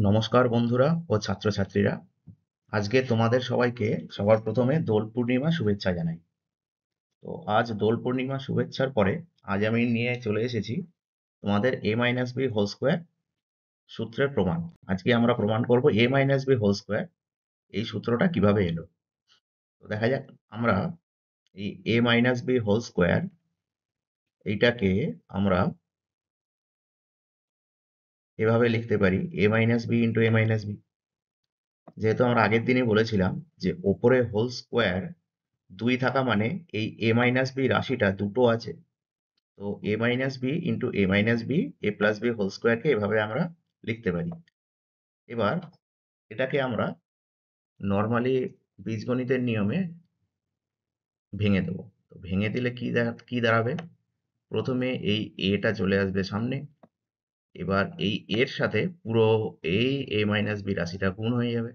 নমস্কার বন্ধুরা ও ছাত্রছাত্রীরা। আজকে তোমাদের সবাইকে সবার প্রথমে দোল পূর্ণিমা শুভেচ্ছা জানাই। তো আজ দোল পূর্ণিমা শুভেচ্ছার পরে আজ আমি নিয়ে চলে এসেছি তোমাদের a minus B whole square সূত্রের প্রমাণ। আজকে আমরা প্রমাণ করব a minus B whole square এই সূত্রটা কিভাবে এলো। তো দেখা যাক আমরা এই a minus B whole square এইটাকে আমরা এভাবে লিখতে পারি a minus B into a minus B. যেহেতু আমরা আগের দিনই বলেছিলাম যে ওপরে হোল স্কোয়ার দুই থাকা মানে এই এ মাইনাস বি রাশিটা দুটো আছে। তো এ minus B into A minus B A plus B whole স্কোয়ারকে এভাবে আমরা লিখতে পারি। এবার এটাকে আমরা নর্মালি বীজগণিতের নিয়মে ভেঙে দেবো। তো ভেঙে দিলে কি দাঁড়াবে, প্রথমে এই এটা চলে আসবে সামনে। এবার এই এর সাথে পুরো এই এ মাইনাস বি রাশিটা গুণ হয়ে যাবে।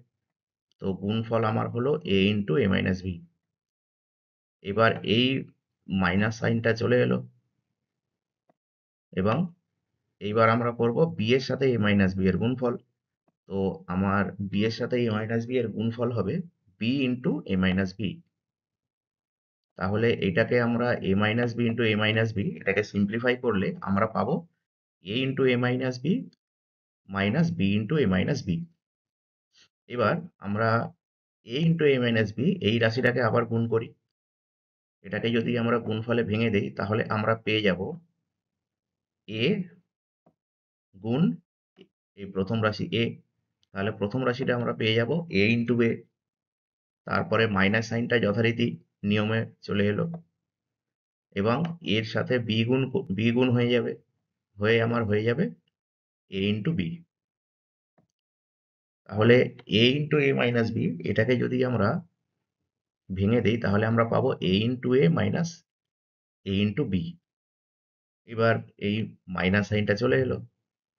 তো গুণফল আমার হলো এ ইন্টু এ মাইনাস বি। এবার এই মাইনাস সাইনটা চলে এলো এবং এইবার আমরা করব বি এর সাথে এ মাইনাস বি এর গুণফল। তো আমার বি এর সাথে এ মাইনাস বি এর গুণফল হবে B into A minus B. তাহলে এটাকে আমরা A minus B into A minus B এটাকে সিম্পলিফাই করলে আমরা পাবো A into A minus B minus B into A minus B. এবার আমরা A into A minus B এই রাশিটাকে আবার গুণ করি। এটাকে যদি আমরা গুণফলে ভেঙে দেই তাহলে আমরা পেয়ে যাব এ গুণ এই প্রথম রাশি এ। তাহলে প্রথম রাশিটা আমরা পেয়ে যাব এ ইন্টু এ। তারপরে মাইনাস সাইনটা যথারীতি নিয়মে চলে এলো এবং এর সাথে বি গুণ হয়ে যাবে, আমার হয়ে যাবে এ ইন্টু বি। তাহলে এ ইন্টু এ মাইনাস বি এটাকে যদি আমরা ভেঙে দেই তাহলে আমরা পাবো A into A minus A into B. এবার এই মাইনাস সাইনটা চলে এলো,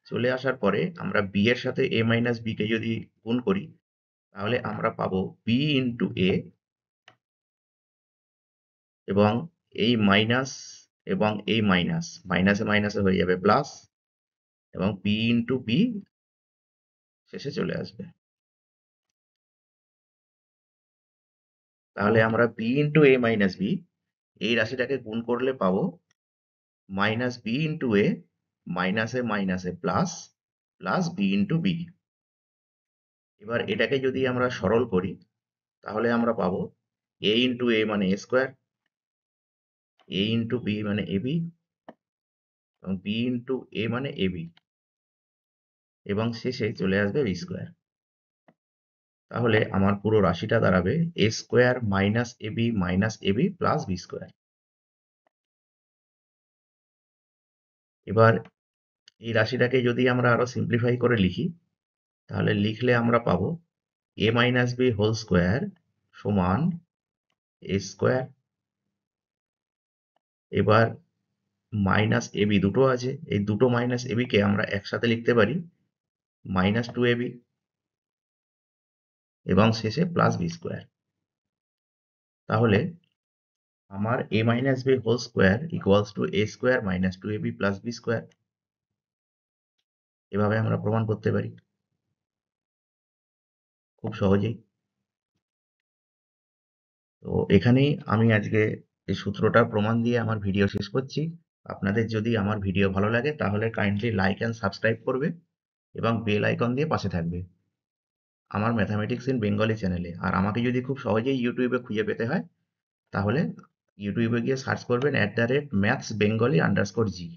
চলে আসার পরে আমরা বি এর সাথে এ মাইনাস বি কে যদি গুণ করি তাহলে আমরা পাবো বি ইন্টু এ এবং এই মাইনাস এবং এই মাইনাস মাইনাসে মাইনাসে হয়ে যাবে প্লাস এবং বি ইন্টু বি শেষে চলে আসবে। তাহলে আমরা B into A minus B এই রাশিটাকে গুণ করলে পাবো মাইনাস বি ইন্টু এ মাইনাসে মাইনাসে plus plus B into B. এবার এটাকে যদি আমরা সরল করি তাহলে আমরা পাবো এ ইন্টু এ মানে এ স্কোয়ার, এ ইন্টু বি মানে এ বি এবং বি ইন্টু এ মানে এ বি এবং শেষে চলে আসবে বি স্কোয়ার। তাহলে আমার পুরো রাশিটা দাঁড়াবে A square minus AB minus AB plus B square. এবার এই রাশিটাকে যদি আমরা আরো সিম্পলিফাই করে লিখি তাহলে লিখলে আমরা পাবো এ মাইনাস বি হোল স্কোয়ার সমান এ স্কোয়ার। এবার মাইনাস এবি দুটো আছে, এই দুটো মাইনাস এবি কে আমরা একসাথে লিখতে পারি মাইনাস টু এবি এবং শেষে প্লাস বি স্কোয়ার। তাহলে আমার A minus B whole square equals to A square minus two AB plus B square. এভাবে আমরা প্রমাণ করতে পারি খুব সহজেই। তো এখানেই আমি আজকে এই সূত্রটার প্রমাণ দিয়ে আমার ভিডিও শেষ করছি। আপনাদের যদি আমার ভিডিও ভালো লাগে তাহলে কাইন্ডলি লাইক অ্যান্ড সাবস্ক্রাইব করবে এবং বেল আইকন দিয়ে পাশে থাকবে আমার ম্যাথামেটিক্স ইন বেঙ্গলি চ্যানেলে। আর আমাকে যদি খুব সহজেই ইউটিউবে খুঁজে পেতে হয় তাহলে ইউটিউবে গিয়ে সার্চ করবেন ম্যাথস বেঙ্গলি আন্ডারস্কোর জি,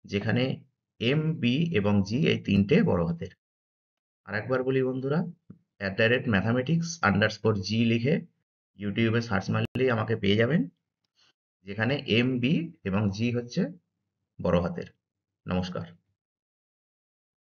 যেখানে এম বি এবং জি এই তিনটে বড় হাতের। আর একবার বলি বন্ধুরা, ম্যাথামেটিক্স আন্ডারস্কোর জি লিখে ইউটিউবে সার্চ মারলেই আমাকে পেয়ে যাবেন, যেখানে এম বি এবং জি হচ্ছে বড় হাতের। নমস্কার।